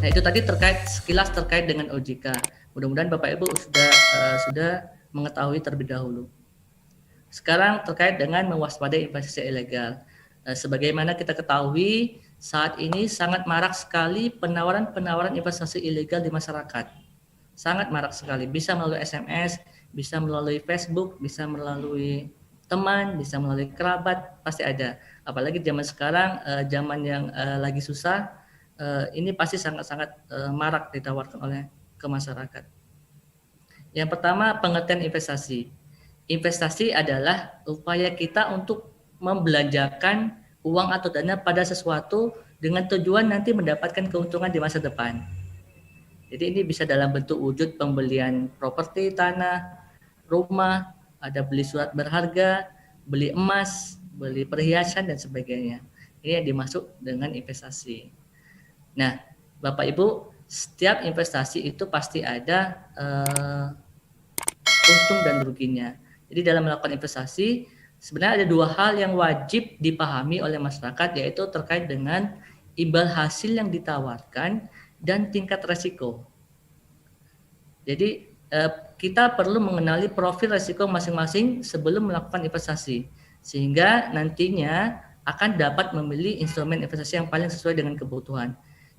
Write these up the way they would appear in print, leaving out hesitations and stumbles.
Nah, itu tadi sekilas terkait dengan OJK. Mudah-mudahan Bapak Ibu sudah mengetahui terlebih dahulu. Sekarang terkait dengan mewaspadai investasi ilegal. Sebagaimana kita ketahui, saat ini sangat marak sekali penawaran-penawaran investasi ilegal di masyarakat. Sangat marak sekali. Bisa melalui SMS, bisa melalui Facebook, bisa melalui teman, bisa melalui kerabat, pasti ada. Apalagi zaman sekarang, zaman yang lagi susah, ini pasti sangat-sangat marak ditawarkan oleh ke masyarakat. Yang pertama, pengertian investasi. Investasi adalah upaya kita untuk membelanjakan uang atau dana pada sesuatu dengan tujuan nanti mendapatkan keuntungan di masa depan. Jadi ini bisa dalam bentuk wujud pembelian properti, tanah, rumah, ada beli surat berharga, beli emas, beli perhiasan dan sebagainya. Ini yang dimaksud dengan investasi. Nah, Bapak Ibu, setiap investasi itu pasti ada untung dan ruginya. Jadi dalam melakukan investasi, sebenarnya ada dua hal yang wajib dipahami oleh masyarakat, yaitu terkait dengan imbal hasil yang ditawarkan dan tingkat resiko. Jadi kita perlu mengenali profil resiko masing-masing sebelum melakukan investasi, sehingga nantinya akan dapat memilih instrumen investasi yang paling sesuai dengan kebutuhan.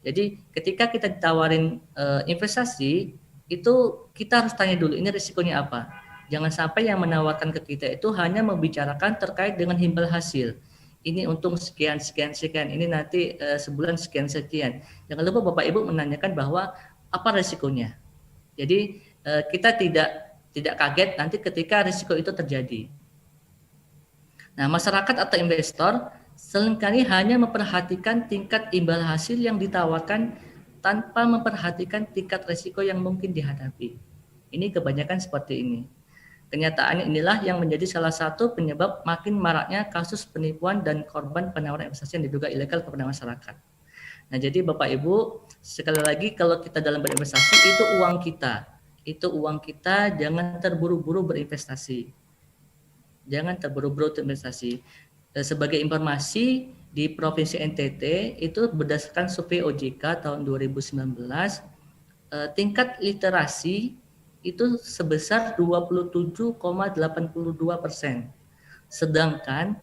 Jadi ketika kita ditawarin investasi, itu kita harus tanya dulu ini risikonya apa. Jangan sampai yang menawarkan ke kita itu hanya membicarakan terkait dengan imbal hasil. Ini untung sekian, ini nanti sebulan sekian. Jangan lupa Bapak Ibu menanyakan bahwa apa risikonya. Jadi kita tidak kaget nanti ketika risiko itu terjadi. Nah, masyarakat atau investor seringkali hanya memperhatikan tingkat imbal hasil yang ditawarkan tanpa memperhatikan tingkat risiko yang mungkin dihadapi. Ini kebanyakan seperti ini. Kenyataan inilah yang menjadi salah satu penyebab makin maraknya kasus penipuan dan korban penawaran investasi yang diduga ilegal kepada masyarakat. Nah, jadi Bapak Ibu, sekali lagi kalau kita dalam berinvestasi itu uang kita. Itu uang kita, jangan terburu-buru berinvestasi. Jangan terburu-buru berinvestasi. Sebagai informasi, di Provinsi NTT itu berdasarkan survei OJK tahun 2019, tingkat literasi itu sebesar 27,82%. Sedangkan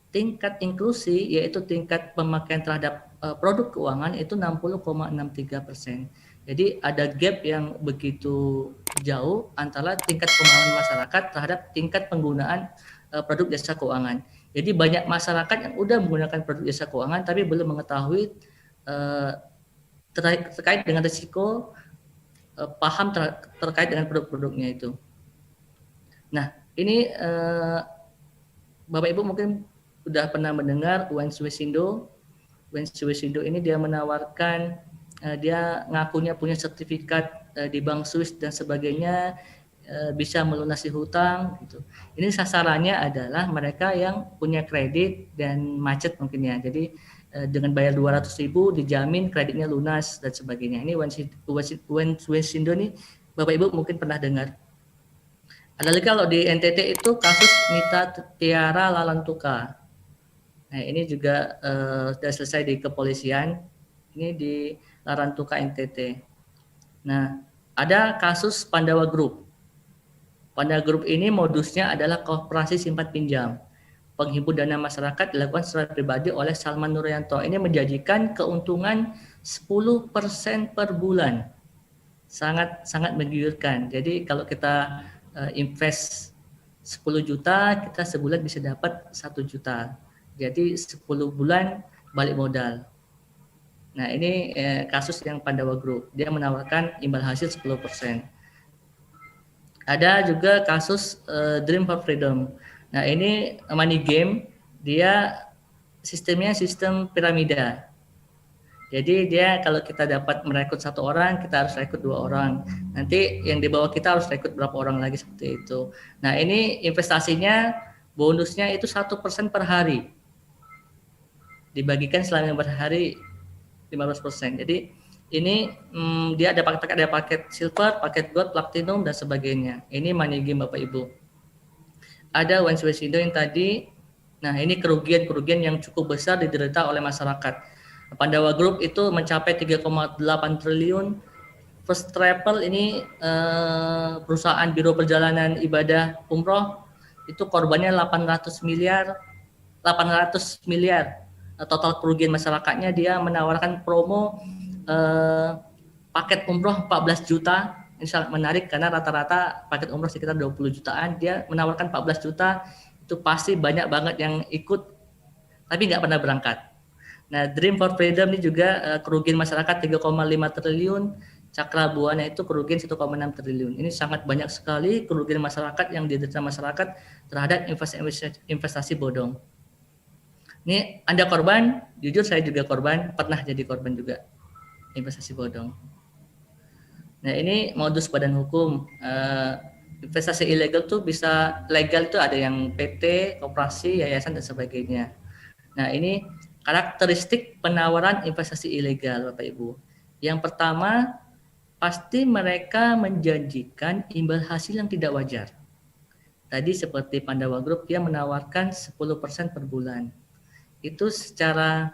tingkat inklusi yaitu tingkat pemakaian terhadap produk keuangan itu 60,63%. Jadi ada gap yang begitu jauh antara tingkat pemahaman masyarakat terhadap tingkat penggunaan produk jasa keuangan. Jadi banyak masyarakat yang udah menggunakan produk jasa keuangan tapi belum mengetahui terkait dengan risiko, paham terkait dengan produk-produknya itu. Nah, ini Bapak Ibu mungkin sudah pernah mendengar Wenswesindo. Wenswesindo ini dia menawarkan, dia ngakunya punya sertifikat di Bank Swiss dan sebagainya, bisa melunasi hutang. Gitu. Ini sasarannya adalah mereka yang punya kredit dan macet mungkin ya. Jadi dengan bayar 200.000 dijamin kreditnya lunas dan sebagainya. Ini Wenswesindo nih Bapak Ibu mungkin pernah dengar. Ada lagi kalau di NTT itu kasus Nita Tiara Lalantuka. Nah, ini juga sudah selesai di kepolisian. Ini di Larantuka NTT. Nah, ada kasus Pandawa Group. Pandawa Group ini modusnya adalah koperasi simpan pinjam. Penghimpun dana masyarakat dilakukan secara pribadi oleh Salman Nuryanto. Ini menjanjikan keuntungan 10% per bulan. Sangat menggiurkan. Jadi kalau kita invest 10 juta, kita sebulan bisa dapat 1 juta. Jadi 10 bulan balik modal. Nah, ini kasus yang Pandawa Group. Dia menawarkan imbal hasil 10%. Ada juga kasus Dream for Freedom. Nah, ini money game, dia sistemnya sistem piramida. Jadi dia kalau kita dapat merekrut 1 orang, kita harus rekrut 2 orang. Nanti yang di bawah kita harus rekrut berapa orang lagi seperti itu. Nah, ini investasinya bonusnya itu 1% per hari. Dibagikan selama 15 hari 15%. Jadi ini dia ada paket silver, paket gold, platinum dan sebagainya. Ini money game Bapak Ibu. Ada Wenswesindo yang tadi. Nah, ini kerugian yang cukup besar diderita oleh masyarakat. Pandawa Group itu mencapai 3,8 triliun. First Travel ini perusahaan biro perjalanan ibadah umroh itu korbannya 800 miliar. Total kerugian masyarakatnya. Dia menawarkan promo paket umroh 14 juta. Ini sangat menarik karena rata-rata paket umroh sekitar 20 jutaan. Dia menawarkan 14 juta, itu pasti banyak banget yang ikut tapi nggak pernah berangkat. Nah, Dream for Freedom ini juga kerugian masyarakat 3,5 triliun. Cakra Buana itu kerugian 1,6 triliun. Ini sangat banyak sekali kerugian masyarakat yang diderita masyarakat terhadap investasi bodong. Ini Anda korban, jujur saya juga korban, pernah jadi korban juga investasi bodong. Nah, ini modus badan hukum. Investasi ilegal tuh bisa legal, itu ada yang PT, koperasi, yayasan dan sebagainya. Nah, ini karakteristik penawaran investasi ilegal, Bapak Ibu. Yang pertama, pasti mereka menjanjikan imbal hasil yang tidak wajar. Tadi seperti Pandawa Group, dia menawarkan 10% per bulan. Itu secara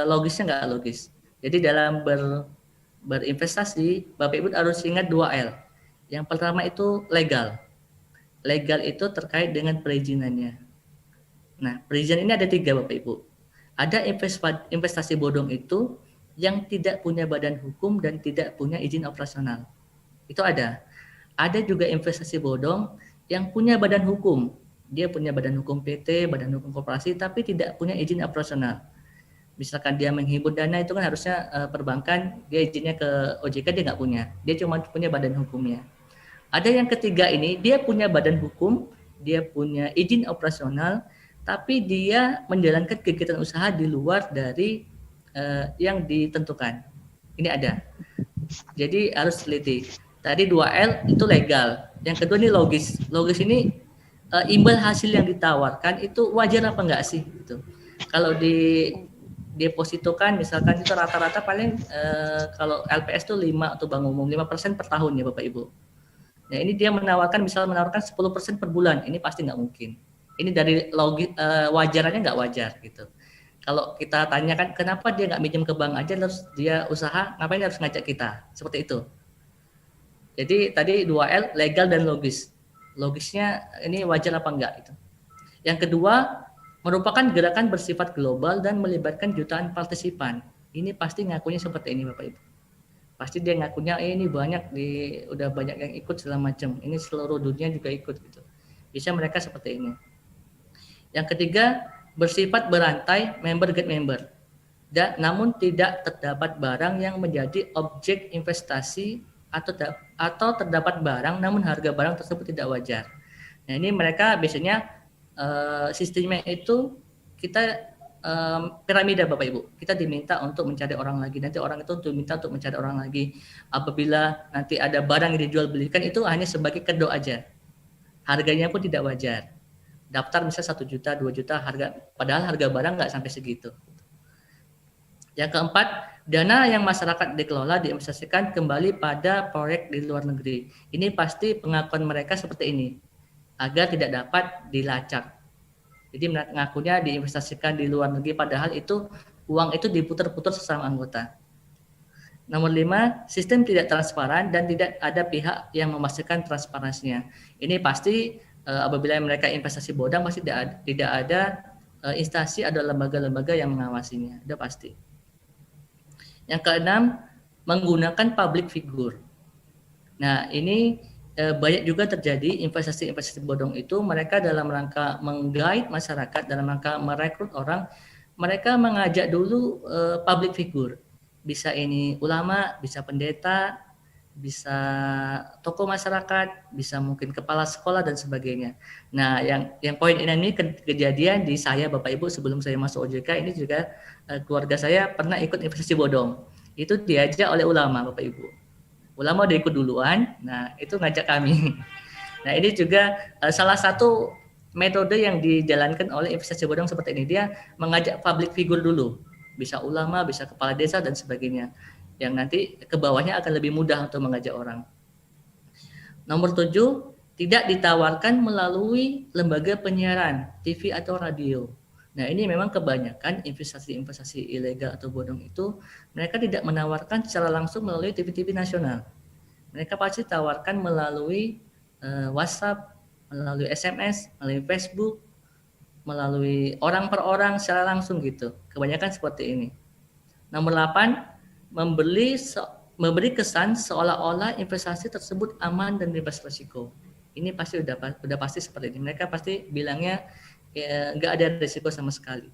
logisnya nggak logis. Jadi dalam berinvestasi, Bapak Ibu harus ingat 2L. Yang pertama itu legal. Legal itu terkait dengan perizinannya. Nah, perizinan ini ada 3, Bapak Ibu. Ada investasi bodong itu yang tidak punya badan hukum dan tidak punya izin operasional. Itu ada. Ada juga investasi bodong yang punya badan hukum. Dia punya badan hukum PT, badan hukum koperasi, tapi tidak punya izin operasional. Misalkan dia menghimpun dana, itu kan harusnya perbankan, dia izinnya ke OJK, dia nggak punya. Dia cuma punya badan hukumnya. Ada yang ketiga ini, dia punya badan hukum, dia punya izin operasional, tapi dia menjalankan kegiatan usaha di luar dari yang ditentukan. Ini ada. Jadi harus teliti. Tadi 2L itu legal. Yang kedua ini logis. Logis ini imbal hasil yang ditawarkan itu wajar apa enggak sih? Gitu. Kalau di depositokan misalkan itu rata-rata paling kalau LPS itu 5 atau bank umum 5% per tahun ya Bapak Ibu. Nah, ini dia menawarkan 10% per bulan. Ini pasti nggak mungkin. Ini dari logis wajarannya nggak wajar gitu. Kalau kita tanyakan kenapa dia nggak minjem ke bank aja terus dia usaha, ngapain harus ngajak kita? Seperti itu. Jadi tadi 2L legal dan logis. Logisnya ini wajar apa enggak itu. Yang kedua, merupakan gerakan bersifat global dan melibatkan jutaan partisipan. Ini pasti ngakunya seperti ini Bapak Ibu. Pasti dia ngakunya ini banyak udah banyak yang ikut segala macam. Ini seluruh dunia juga ikut gitu. Bisa mereka seperti ini. Yang ketiga, bersifat berantai member get member. Namun tidak terdapat barang yang menjadi objek investasi atau terdapat barang namun harga barang tersebut tidak wajar. Nah, ini mereka biasanya sistemnya itu kita piramida Bapak Ibu. Kita diminta untuk mencari orang lagi. Nanti orang itu diminta untuk mencari orang lagi. Apabila nanti ada barang yang dijual belikan itu hanya sebagai kedok aja. Harganya pun tidak wajar. Daftar misalnya 1 juta, 2 juta padahal harga barang nggak sampai segitu. Yang keempat, dana yang masyarakat dikelola diinvestasikan kembali pada proyek di luar negeri. Ini pasti pengakuan mereka seperti ini, agar tidak dapat dilacak. Jadi mengakunya diinvestasikan di luar negeri, padahal itu uang itu diputar-putar sesama anggota. Nomor 5, sistem tidak transparan dan tidak ada pihak yang memastikan transparansinya. Ini pasti apabila mereka investasi bodong pasti tidak ada instansi atau lembaga-lembaga yang mengawasinya, sudah pasti. Yang keenam, menggunakan public figure. Nah, ini banyak juga terjadi investasi bodong itu mereka dalam rangka menggait masyarakat, dalam rangka merekrut orang, mereka mengajak dulu public figure. Bisa ini ulama, bisa pendeta, bisa tokoh masyarakat, bisa mungkin kepala sekolah dan sebagainya. Nah, yang poin ini kejadian di saya Bapak Ibu sebelum saya masuk OJK ini juga keluarga saya pernah ikut investasi bodong. Itu diajak oleh ulama Bapak Ibu. Ulama udah ikut duluan, nah itu ngajak kami. Nah, ini juga salah satu metode yang dijalankan oleh investasi bodong seperti ini. Dia mengajak public figure dulu. Bisa ulama, bisa kepala desa dan sebagainya. Yang nanti ke bawahnya akan lebih mudah untuk mengajak orang. Nomor 7, tidak ditawarkan melalui lembaga penyiaran, TV atau radio. Nah, ini memang kebanyakan investasi-investasi ilegal atau bodong itu mereka tidak menawarkan secara langsung melalui TV-TV nasional. Mereka pasti tawarkan melalui WhatsApp, melalui SMS, melalui Facebook, melalui orang per orang secara langsung gitu. Kebanyakan seperti ini. Nomor 8, memberi kesan seolah-olah investasi tersebut aman dan bebas risiko. Ini pasti udah pasti seperti ini. Mereka pasti bilangnya nggak ada risiko sama sekali.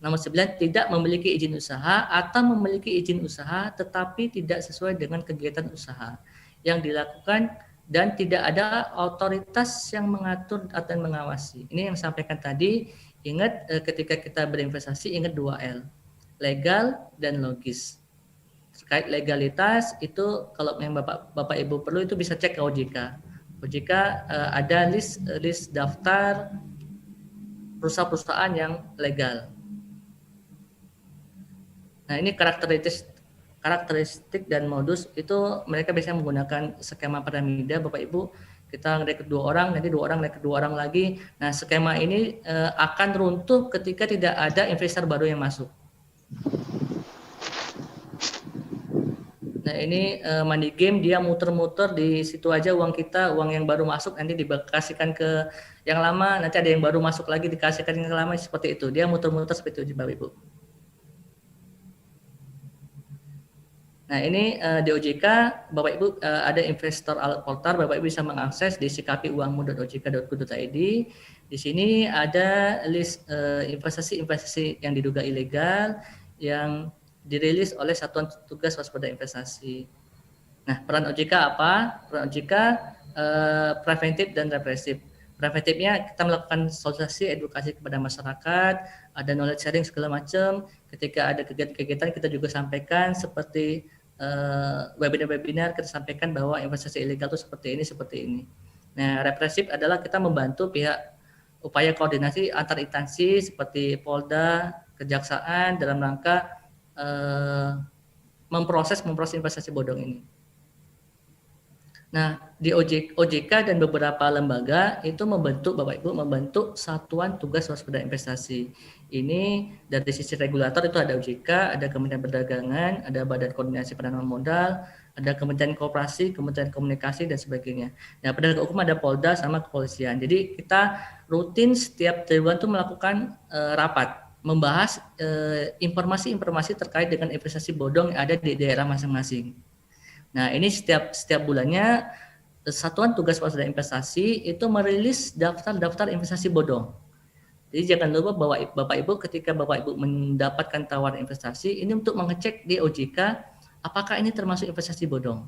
Nomor 9, tidak memiliki izin usaha atau memiliki izin usaha tetapi tidak sesuai dengan kegiatan usaha yang dilakukan dan tidak ada otoritas yang mengatur atau mengawasi. Ini yang sampaikan tadi, ingat ketika kita berinvestasi ingat 2L, legal dan logis. Terkait legalitas itu kalau yang Bapak Ibu perlu itu bisa cek ke OJK. OJK ada list daftar perusahaan-perusahaan yang legal. Nah, ini karakteristik dan modus itu mereka biasanya menggunakan skema piramida, Bapak Ibu. Kita rekrut 2 orang, nanti 2 orang rekrut 2 orang lagi. Nah, skema ini akan runtuh ketika tidak ada investor baru yang masuk. Nah, ini money game, dia muter-muter di situ aja uang kita, uang yang baru masuk nanti dikasihkan ke yang lama, nanti ada yang baru masuk lagi dikasihkan yang lama, seperti itu. Dia muter-muter seperti itu, Bapak Ibu. Nah, ini di OJK, Bapak Ibu ada investor alert portal, Bapak Ibu bisa mengakses di sikapiuangmu.ojk.go.id. Di sini ada list investasi-investasi yang diduga ilegal yang dirilis oleh Satuan Tugas Waspada Investasi. Nah, peran OJK apa? Peran OJK preventif dan represif. Preventifnya kita melakukan sosialisasi edukasi kepada masyarakat, ada knowledge sharing segala macam. Ketika ada kegiatan-kegiatan kita juga sampaikan seperti webinar-webinar, kita sampaikan bahwa investasi ilegal itu seperti ini. Nah, represif adalah kita membantu pihak upaya koordinasi antar instansi seperti Polda, Kejaksaan dalam rangka memproses investasi bodong ini. Nah, di OJK dan beberapa lembaga itu membentuk, Bapak Ibu, membentuk Satuan Tugas Waspada Investasi. Ini dari sisi regulator itu ada OJK, ada Kementerian Perdagangan, ada Badan Koordinasi Penanaman Modal, ada Kementerian Koperasi, Kementerian Komunikasi, dan sebagainya. Nah, penegak hukum ada Polda sama kepolisian. Jadi kita rutin setiap triwulan itu melakukan rapat, membahas informasi-informasi terkait dengan investasi bodong yang ada di daerah masing-masing. Nah, ini setiap bulannya Satuan Tugas Waspada Investasi itu merilis daftar investasi bodong. Jadi jangan lupa bahwa Bapak Ibu ketika Bapak Ibu mendapatkan tawaran investasi ini untuk mengecek di OJK apakah ini termasuk investasi bodong.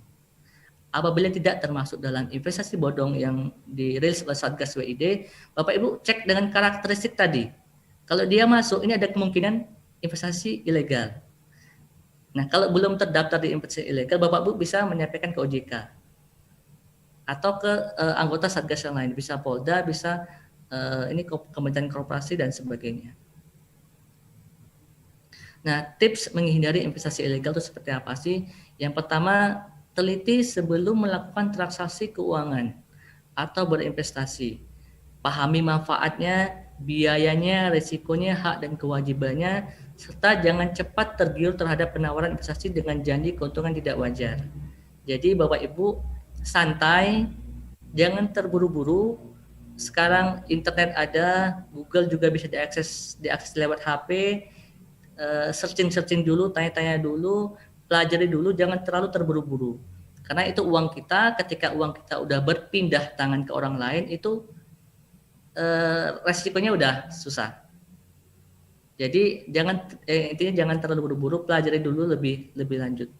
Apabila tidak termasuk dalam investasi bodong yang dirilis oleh Satgas WID, Bapak Ibu cek dengan karakteristik tadi. Kalau dia masuk, ini ada kemungkinan investasi ilegal. Nah, kalau belum terdaftar di investasi ilegal, Bapak Ibu bisa menyampaikan ke OJK atau ke anggota Satgas yang lain, bisa Polda, bisa ini Kementerian Koperasi dan sebagainya. Nah, tips menghindari investasi ilegal itu seperti apa sih? Yang pertama, teliti sebelum melakukan transaksi keuangan atau berinvestasi. Pahami manfaatnya, biayanya, risikonya, hak dan kewajibannya, serta jangan cepat tergiur terhadap penawaran investasi dengan janji keuntungan tidak wajar. Jadi Bapak Ibu santai, jangan terburu-buru. Sekarang internet ada, Google juga bisa diakses lewat HP. Searching dulu, tanya-tanya dulu, pelajari dulu, jangan terlalu terburu-buru. Karena itu uang kita, ketika uang kita udah berpindah tangan ke orang lain, itu resikonya udah susah. Jadi intinya jangan terlalu buru-buru, pelajari dulu lebih lanjut.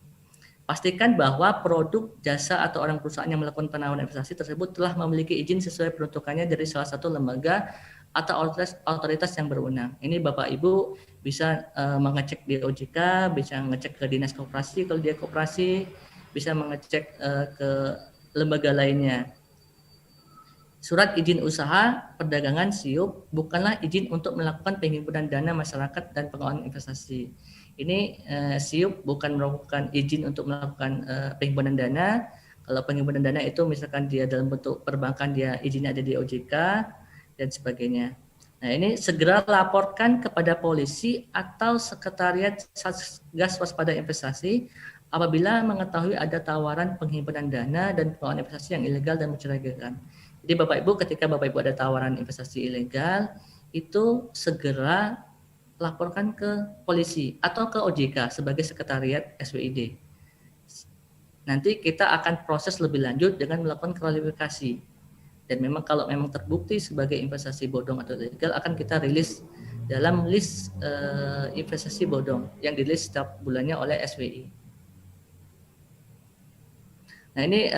Pastikan bahwa produk, jasa atau orang perusahaan yang melakukan penawaran investasi tersebut telah memiliki izin sesuai peruntukannya dari salah satu lembaga atau otoritas yang berwenang. Ini Bapak Ibu bisa mengecek di OJK, bisa ngecek ke Dinas Koperasi kalau dia koperasi, bisa mengecek ke lembaga lainnya. Surat izin usaha perdagangan SIUP bukanlah izin untuk melakukan penghimpunan dana masyarakat dan pengelolaan investasi. Ini SIUP bukan merupakan izin untuk melakukan penghimpunan dana. Kalau penghimpunan dana itu misalkan dia dalam bentuk perbankan, dia izinnya ada di OJK dan sebagainya. Nah, ini segera laporkan kepada polisi atau sekretariat Satgas Waspada Investasi apabila mengetahui ada tawaran penghimpunan dana dan pengelolaan investasi yang ilegal dan mencurigakan. Jadi Bapak Ibu, ketika Bapak Ibu ada tawaran investasi ilegal, itu segera laporkan ke polisi atau ke OJK sebagai sekretariat SWID. Nanti kita akan proses lebih lanjut dengan melakukan klarifikasi. Dan memang kalau memang terbukti sebagai investasi bodong atau ilegal, akan kita rilis dalam list investasi bodong yang dirilis setiap bulannya oleh SWI. Nah, ini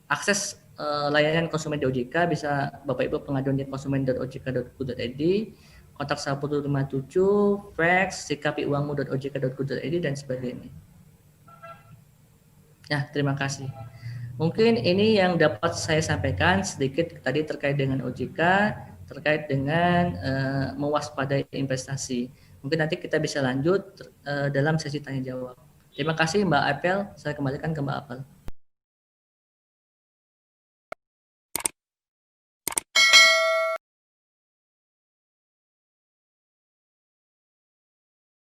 akses layanan konsumen di OJK bisa Bapak Ibu pengaduan di konsumen.ojk.go.id, kontak 157, fax, sikapi uangmu.ojk.go.id dan sebagainya. Ya, terima kasih. Mungkin ini yang dapat saya sampaikan sedikit tadi terkait dengan OJK, terkait dengan mewaspadai investasi. Mungkin nanti kita bisa lanjut dalam sesi tanya jawab. Terima kasih Mbak Apel, saya kembalikan ke Mbak Apel.